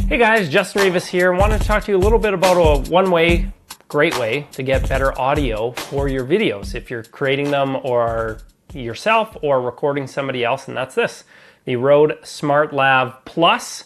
Hey guys, Justin Rivas here. I wanted to talk to you a little bit about a great way to get better audio for your videos if you're creating them or yourself or recording somebody else, and that's this, the Rode SmartLav Plus.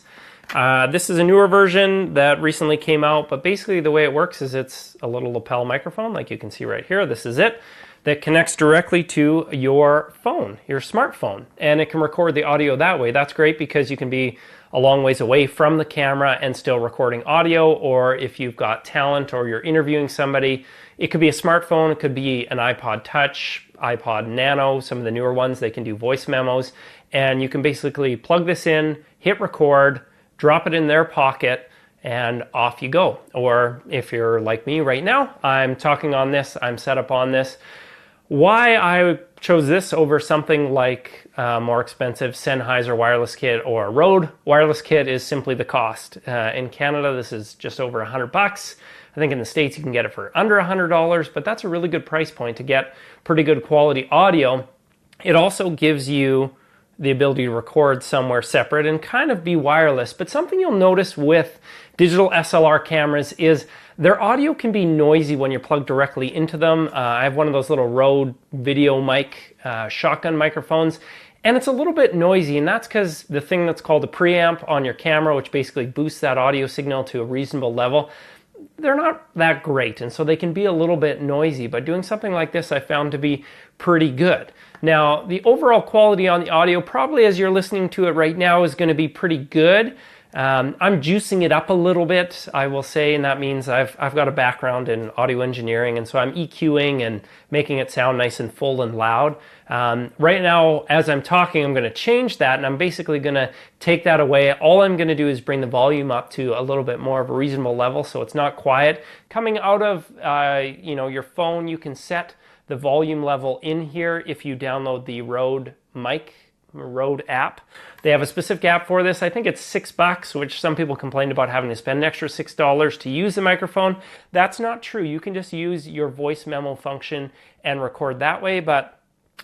This is a newer version that recently came out, but basically the way it works is it's a little lapel microphone like you can see right here. This is it. That connects directly to your phone, your smartphone, and it can record the audio that way. That's great because you can be a long ways away from the camera and still recording audio, or if you've got talent or you're interviewing somebody, it could be a smartphone, it could be an iPod Touch, iPod Nano, some of the newer ones, they can do voice memos, and you can basically plug this in, hit record, drop it in their pocket, and off you go. Or if you're like me right now, I'm talking on this, I'm set up on this. Why I chose this over something like a more expensive Sennheiser wireless kit or a Rode wireless kit is simply the cost. In Canada, this is just over $100. I think in the States you can get it for under $100, but that's a really good price point to get pretty good quality audio. It also gives you the ability to record somewhere separate and kind of be wireless. But something you'll notice with digital SLR cameras is their audio can be noisy when you're plugged directly into them. I have one of those little Rode video mic shotgun microphones, and it's a little bit noisy, and that's because the thing that's called a preamp on your camera, which basically boosts that audio signal to a reasonable level, they're not that great, and so they can be a little bit noisy, but doing something like this I found to be pretty good. Now, the overall quality on the audio, probably as you're listening to it right now, is going to be pretty good. I'm juicing it up a little bit, I will say, and that means I've got a background in audio engineering, and so I'm EQing and making it sound nice and full and loud. Right now, as I'm talking, I'm going to change that, and I'm basically going to take that away. All I'm going to do is bring the volume up to a little bit more of a reasonable level, so it's not quiet. Coming out of your phone, you can set the volume level in here if you download the Rode app. They have a specific app for this. I think it's $6, which some people complained about having to spend an extra $6 to use the microphone. That's not true. You can just use your voice memo function and record that way. But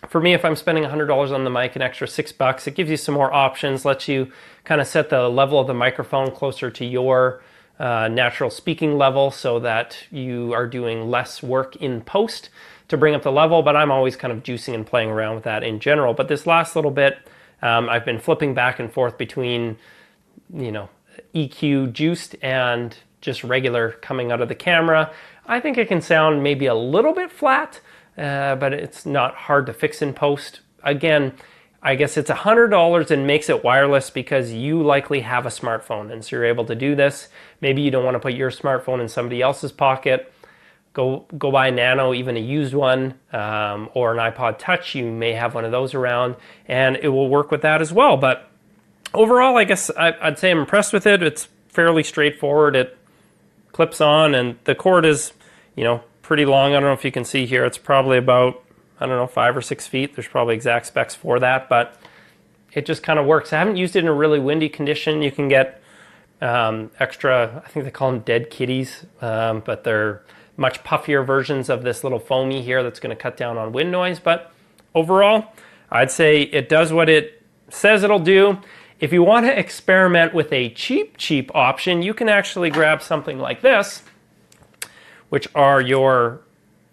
for me, if I'm spending $100 on the mic, an extra $6, it gives you some more options, lets you kind of set the level of the microphone closer to your natural speaking level so that you are doing less work in post to bring up the level, but I'm always kind of juicing and playing around with that in general. But this last little bit, I've been flipping back and forth between, EQ juiced and just regular coming out of the camera. I think it can sound maybe a little bit flat, but it's not hard to fix in post. Again, I guess it's $100 and makes it wireless because you likely have a smartphone, and so you're able to do this. Maybe you don't want to put your smartphone in somebody else's pocket. Go buy a Nano, even a used one, or an iPod Touch. You may have one of those around, and it will work with that as well. But overall, I guess I'd say I'm impressed with it. It's fairly straightforward. It clips on, and the cord is, pretty long. I don't know if you can see here. It's probably about, 5 or 6 feet. There's probably exact specs for that, but it just kind of works. I haven't used it in a really windy condition. You can get extra, I think they call them dead kitties, but they're much puffier versions of this little foamy here that's going to cut down on wind noise. But overall, I'd say it does what it says it'll do. If you want to experiment with a cheap option, you can actually grab something like this, which are your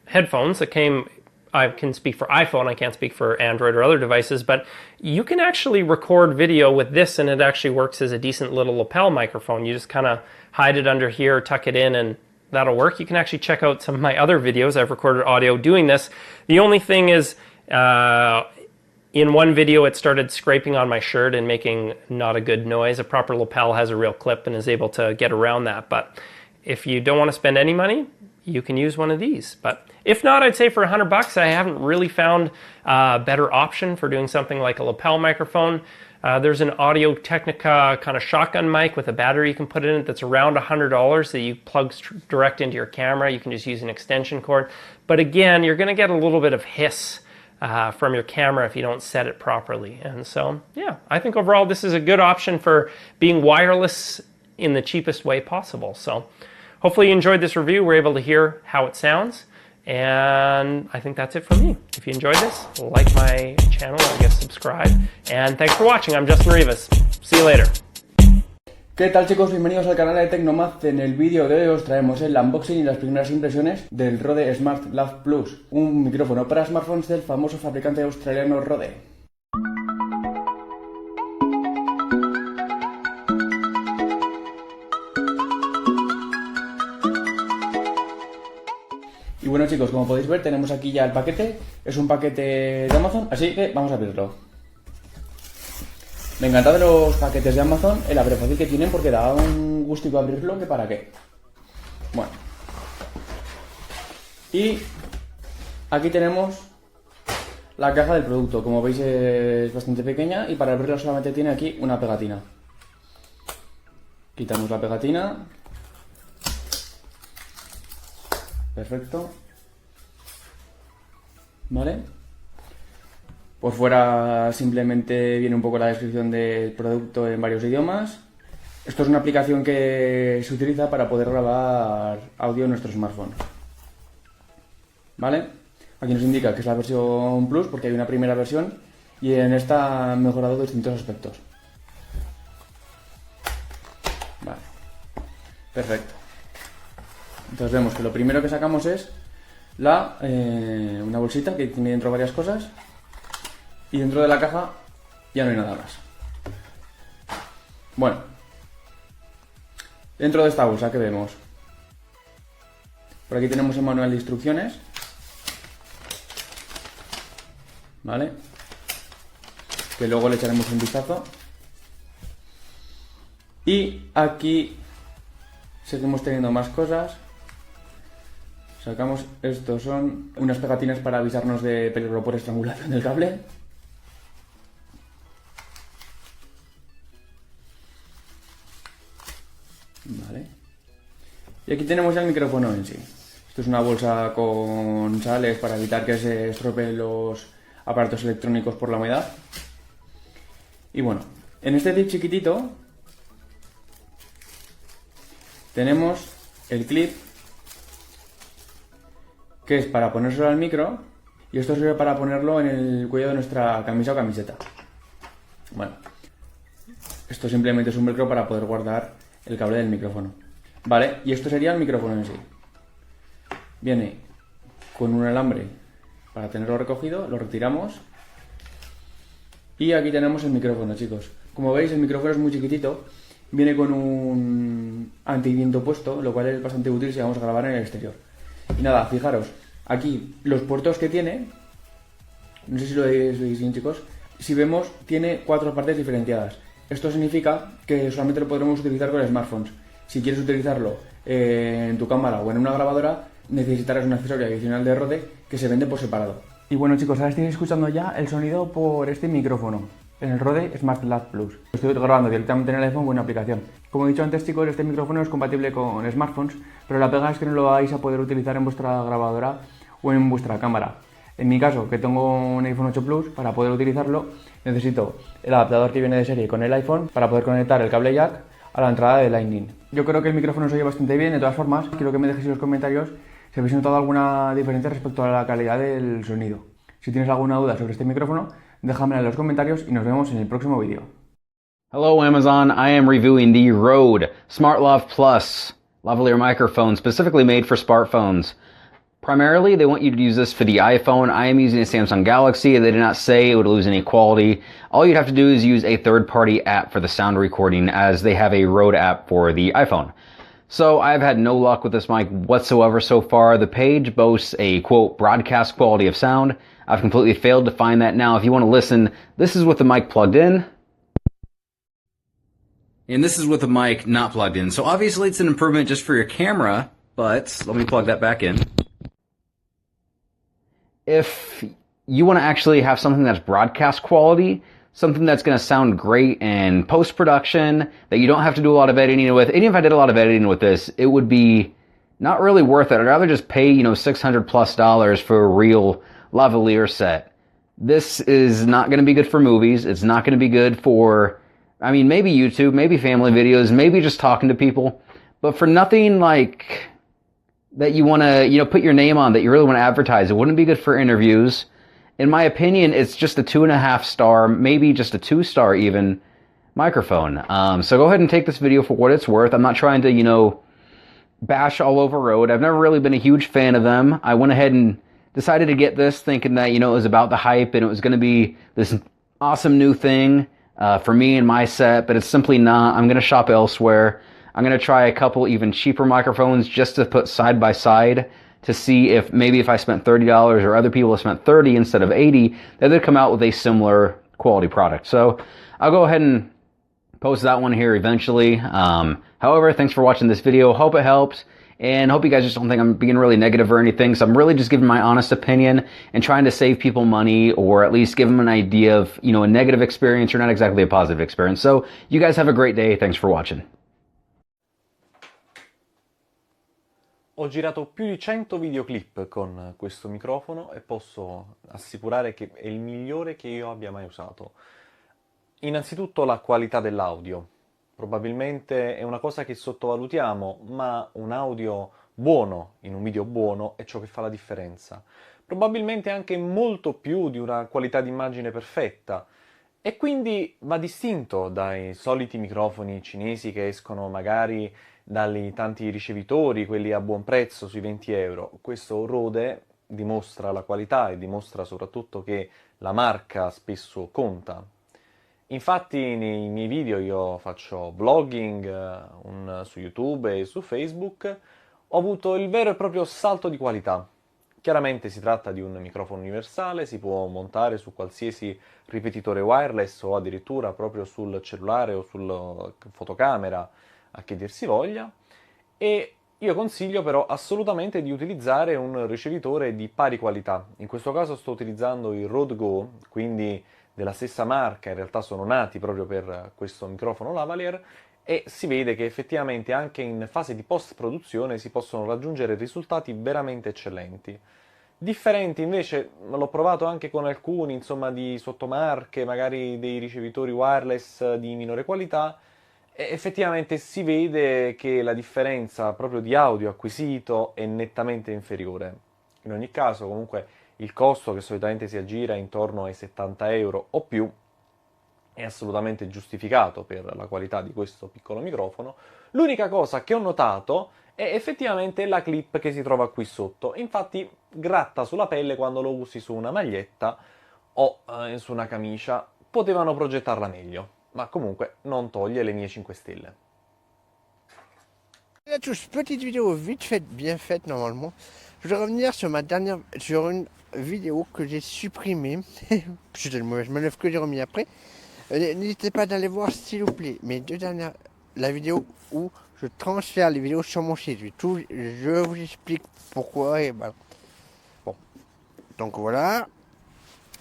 headphones that came, I can speak for iPhone, I can't speak for Android or other devices, but you can actually record video with this, and it actually works as a decent little lapel microphone. You just kind of hide it under here, tuck it in, and that'll work. You can actually check out some of my other videos. I've recorded audio doing this. The only thing is, in one video it started scraping on my shirt and making not a good noise. A proper lapel has a real clip and is able to get around that. But if you don't want to spend any money, you can use one of these. But if not, I'd say for $100, I haven't really found a better option for doing something like a lapel microphone. There's an Audio-Technica kind of shotgun mic with a battery you can put in it that's around $100 that you plug direct into your camera. You can just use an extension cord. But again, you're going to get a little bit of hiss from your camera if you don't set it properly. And so, yeah, I think overall this is a good option for being wireless in the cheapest way possible. So hopefully you enjoyed this review. We're able to hear how it sounds. And I think that's it for me. If you enjoyed this, like my channel, I guess subscribe. And thanks for watching. I'm Justin Rivas. See you later. ¿Qué tal, chicos? Bienvenidos al canal de Tecnomaz. En el vídeo de hoy os traemos el unboxing y las primeras impresiones del RØDE Smart Lav Plus, un micrófono para smartphones del famoso fabricante australiano RØDE. Y bueno, chicos, como podéis ver, tenemos aquí ya el paquete. Es un paquete de Amazon, así que vamos a abrirlo. Me encanta de los paquetes de Amazon el abre fácil que tienen, porque da un gustico abrirlo que para qué. Bueno. Y aquí tenemos la caja del producto. Como veis es bastante pequeña y para abrirla solamente tiene aquí una pegatina. Quitamos la pegatina. Perfecto. ¿Vale? Por fuera simplemente viene un poco la descripción del producto en varios idiomas. Esto es una aplicación que se utiliza para poder grabar audio en nuestro smartphone. ¿Vale? Aquí nos indica que es la versión Plus porque hay una primera versión y en esta han mejorado distintos aspectos. Vale. Perfecto. Entonces vemos que lo primero que sacamos es una bolsita que tiene dentro varias cosas. Y dentro de la caja ya no hay nada más. Bueno. Dentro de esta bolsa, ¿qué vemos? Por aquí tenemos el manual de instrucciones. ¿Vale? Que luego le echaremos un vistazo. Y aquí seguimos teniendo más cosas. Sacamos, estos son unas pegatinas para avisarnos de peligro por estrangulación del cable. Vale. Y aquí tenemos ya el micrófono en sí. Esto es una bolsa con sales para evitar que se estropeen los aparatos electrónicos por la humedad. Y bueno, en este tip chiquitito tenemos el clip, que es para ponérselo al micro, y esto sirve para ponerlo en el cuello de nuestra camisa o camiseta. Bueno, esto simplemente es un velcro para poder guardar el cable del micrófono. Vale, y esto sería el micrófono en sí. Viene con un alambre para tenerlo recogido, lo retiramos. Y aquí tenemos el micrófono, chicos. Como veis, el micrófono es muy chiquitito. Viene con un antiviento puesto, lo cual es bastante útil si vamos a grabar en el exterior. Y nada, fijaros, aquí los puertos que tiene, no sé si lo veis bien, chicos, si vemos, tiene 4 partes diferenciadas. Esto significa que solamente lo podremos utilizar con smartphones. Si quieres utilizarlo en tu cámara o en una grabadora, necesitarás un accesorio adicional de RØDE que se vende por separado. Y bueno, chicos, ahora estáis escuchando ya el sonido por este micrófono, en el RØDE Smart Lav Plus. Lo estoy grabando directamente en el iPhone con una aplicación. Como he dicho antes, chicos, este micrófono es compatible con smartphones, pero la pega es que no lo vais a poder utilizar en vuestra grabadora o en vuestra cámara. En mi caso, que tengo un iPhone 8 Plus, para poder utilizarlo necesito el adaptador que viene de serie con el iPhone para poder conectar el cable jack a la entrada de Lightning. Yo creo que el micrófono se oye bastante bien. De todas formas, quiero que me dejéis en los comentarios si habéis notado alguna diferencia respecto a la calidad del sonido. Si tienes alguna duda sobre este micrófono, déjamela en los comentarios y nos vemos en el próximo vídeo. Hello Amazon, I am reviewing the RØDE Smart Lav Plus lavalier microphone specifically made for smartphones. Primarily, they want you to use this for the iPhone. I am using a Samsung Galaxy. They did not say it would lose any quality. All you'd have to do is use a third-party app for the sound recording, as they have a RØDE app for the iPhone. So I've had no luck with this mic whatsoever so far. The page boasts a, quote, broadcast quality of sound. I've completely failed to find that. Now, if you want to listen, this is with the mic plugged in. And this is with the mic not plugged in. So obviously it's an improvement just for your camera, but let me plug that back in. If you want to actually have something that's broadcast quality, something that's going to sound great in post-production, that you don't have to do a lot of editing with, even if I did a lot of editing with this, it would be not really worth it. I'd rather just pay, $600+ for a real lavalier set. This is not going to be good for movies. It's not going to be good for, maybe YouTube, maybe family videos, maybe just talking to people. But for nothing like that you want to, put your name on, that you really want to advertise, it wouldn't be good for interviews. In my opinion, it's just a 2.5 star, maybe just a 2 star even, microphone. So go ahead and take this video for what it's worth. I'm not trying to, you know, bash all over Rode. I've never really been a huge fan of them. I went ahead and decided to get this thinking that, you know, it was about the hype and it was going to be this awesome new thing for me and my set, but it's simply not. I'm going to shop elsewhere. I'm going to try a couple even cheaper microphones just to put side by side to see if maybe if I spent $30 or other people have spent $30 instead of $80, that they'd come out with a similar quality product. So I'll go ahead and post that one here eventually. However, thanks for watching this video. Hope it helped, and hope you guys just don't think I'm being really negative or anything. So I'm really just giving my honest opinion and trying to save people money, or at least give them an idea of, you know, a negative experience or not exactly a positive experience. So you guys have a great day. Thanks for watching. Ho girato più di 100 videoclip con questo microfono e posso assicurare che è il migliore che io abbia mai usato. Innanzitutto la qualità dell'audio. Probabilmente è una cosa che sottovalutiamo, ma un audio buono in un video buono è ciò che fa la differenza. Probabilmente anche molto più di una qualità d'immagine perfetta. E quindi va distinto dai soliti microfoni cinesi che escono magari dai tanti ricevitori, quelli a buon prezzo sui 20 euro. Questo Rode dimostra la qualità e dimostra soprattutto che la marca spesso conta. Infatti nei miei video io faccio vlogging su YouTube e su Facebook, ho avuto il vero e proprio salto di qualità. Chiaramente si tratta di un microfono universale, si può montare su qualsiasi ripetitore wireless o addirittura proprio sul cellulare o sulla fotocamera, a che dir si voglia, e io consiglio però assolutamente di utilizzare un ricevitore di pari qualità. In questo caso sto utilizzando il Rode Go, quindi della stessa marca, in realtà sono nati proprio per questo microfono lavalier, e si vede che effettivamente anche in fase di post-produzione si possono raggiungere risultati veramente eccellenti. Differenti invece, l'ho provato anche con alcuni, insomma, di sottomarche, magari dei ricevitori wireless di minore qualità, e effettivamente si vede che la differenza proprio di audio acquisito è nettamente inferiore. In ogni caso, comunque, il costo, che solitamente si aggira intorno ai 70 euro o più, è assolutamente giustificato per la qualità di questo piccolo microfono. L'unica cosa che ho notato è effettivamente la clip che si trova qui sotto. Infatti gratta sulla pelle quando lo usi su una maglietta o su una camicia. Potevano progettarla meglio, ma comunque non toglie le mie 5 stelle. La touche, petite vidéo vite faite, bien faite normalement. Je voudrais revenir sur une vidéo que j'ai supprimée. C'était une mauvaise manœuvre que j'ai remis après. N'hésitez pas d'aller voir s'il vous plaît mes deux dernières, la vidéo où je transfère les vidéos sur mon site. Je vous explique pourquoi et voilà. Bon, donc voilà.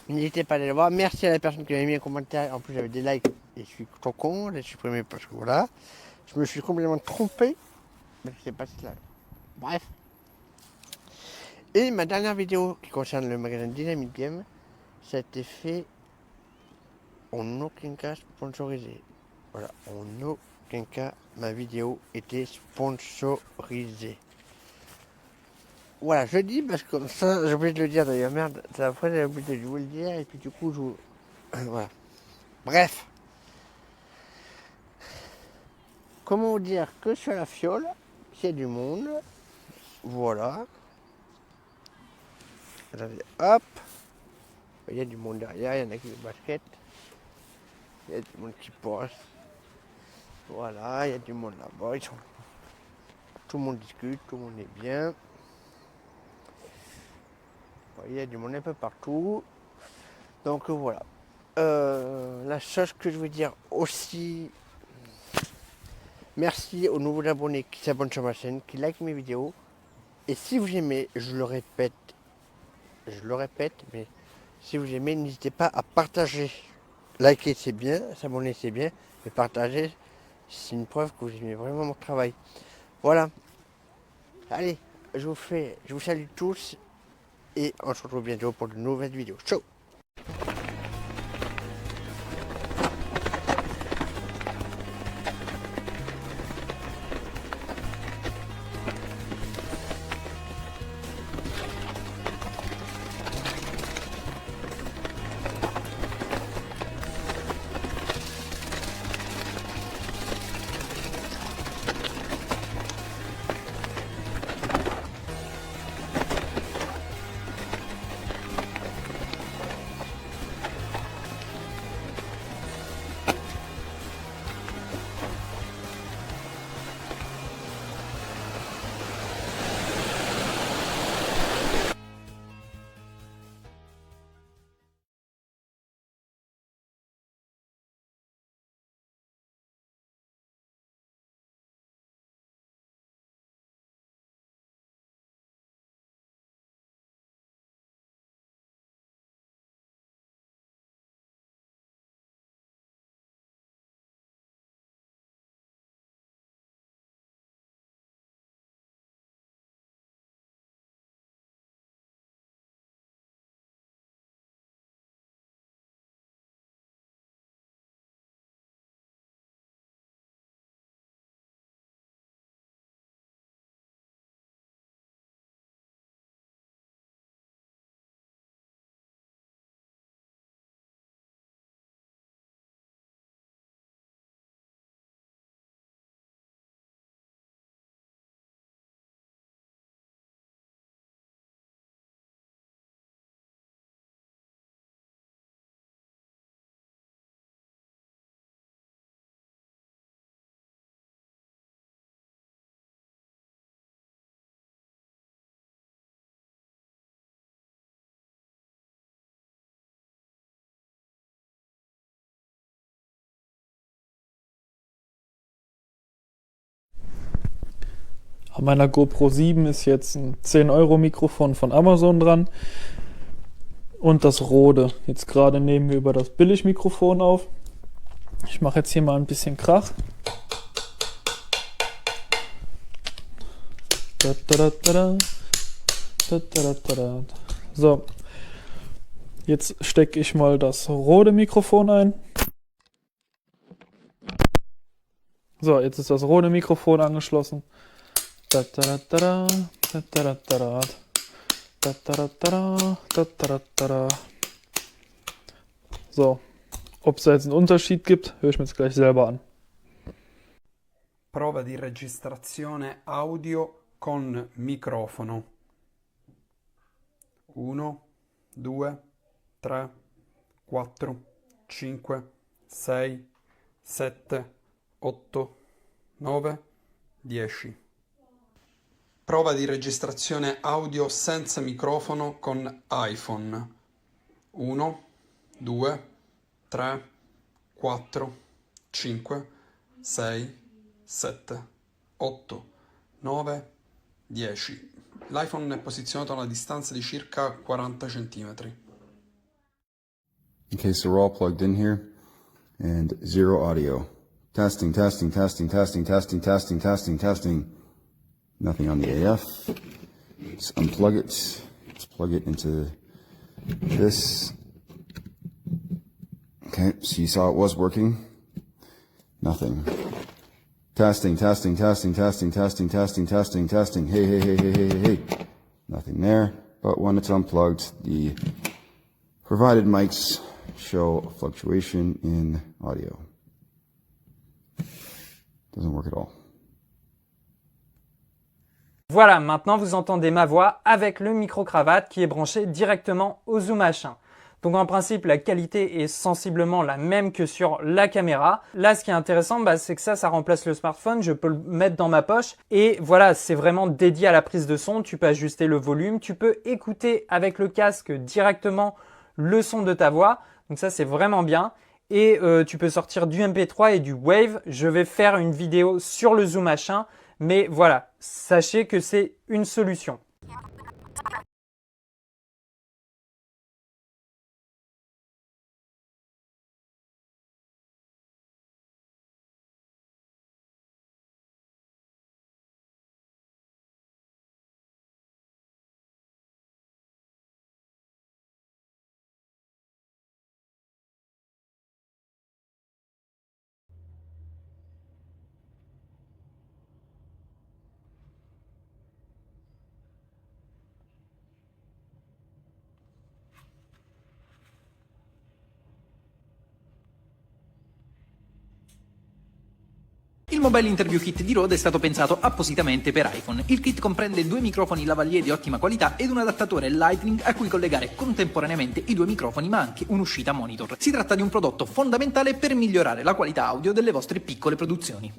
N'hésitez pas à aller le voir. Merci à la personne qui m'a mis un commentaire. En plus j'avais des likes et je suis trop con, j'ai supprimé parce que voilà. Je me suis complètement trompé. Mais je sais pas cela. Bref. Et ma dernière vidéo qui concerne le magasin Dynamic Game, ça a été fait en aucun cas sponsorisé. Voilà, en aucun cas ma vidéo était sponsorisée. Voilà, je dis parce que comme ça, j'ai oublié de le dire d'ailleurs, merde, après j'ai oublié de vous le dire et puis du coup je vous... Voilà. Bref. Comment vous dire que sur la fiole, il y a du monde. Voilà. Regardez, hop. Il y a du monde derrière, il y en a qui jouent au basket. Il y a du monde qui passe. Voilà, il y a du monde là-bas. Tout le monde discute, tout le monde est bien. Il y a du monde un peu partout. Donc voilà. La chose que je veux dire aussi, merci aux nouveaux abonnés qui s'abonnent sur ma chaîne, qui likent mes vidéos. Et si vous aimez, je le répète, mais si vous aimez, n'hésitez pas à partager. Liker c'est bien, s'abonner c'est bien, mais partager c'est une preuve que vous aimez vraiment mon travail. Voilà. Allez, je vous salue tous et on se retrouve bientôt pour de nouvelles vidéos. Ciao. An meiner GoPro 7 ist jetzt ein 10 € Mikrofon von Amazon dran und das RØDE. Jetzt gerade nehmen wir über das Billigmikrofon auf. Ich mache jetzt hier mal ein bisschen Krach. So, jetzt stecke ich mal das RØDE Mikrofon ein. So, jetzt ist das RØDE Mikrofon angeschlossen. So, ob es da jetzt einen Unterschied gibt, höre ich mir jetzt gleich selber an. Prova di registrazione audio con microfono. 1, 2, 3, 4, 5, 6, 7, 8, 9, 10. Prova di registrazione audio senza microfono con iPhone. 1, 2, 3, 4, 5, 6, 7, 8, 9, 10. L'iPhone è posizionato a una distanza di circa 40 cm. Okay, so we're all plugged in here and zero audio. Testing, testing, testing, testing, testing, testing, testing, testing. Nothing on the AF. Let's unplug it. Let's plug it into this. Okay, so you saw it was working. Nothing. Testing, testing, testing, testing, testing, testing, testing, testing. Hey, hey, hey, hey, hey, hey, hey. Nothing there. But when it's unplugged, the provided mics show a fluctuation in audio. Doesn't work at all. Voilà, maintenant vous entendez ma voix avec le micro-cravate qui est branché directement au Zoom H1. Donc en principe, la qualité est sensiblement la même que sur la caméra. Là, ce qui est intéressant, c'est que ça remplace le smartphone. Je peux le mettre dans ma poche. Et voilà, c'est vraiment dédié à la prise de son. Tu peux ajuster le volume. Tu peux écouter avec le casque directement le son de ta voix. Donc ça, c'est vraiment bien. Et tu peux sortir du MP3 et du Wave. Je vais faire une vidéo sur le Zoom H1. Mais voilà, sachez que c'est une solution. Il Mobile Interview Kit di RØDE è stato pensato appositamente per iPhone. Il kit comprende 2 microfoni Lavalier di ottima qualità ed un adattatore Lightning a cui collegare contemporaneamente i 2 microfoni ma anche un'uscita monitor. Si tratta di un prodotto fondamentale per migliorare la qualità audio delle vostre piccole produzioni.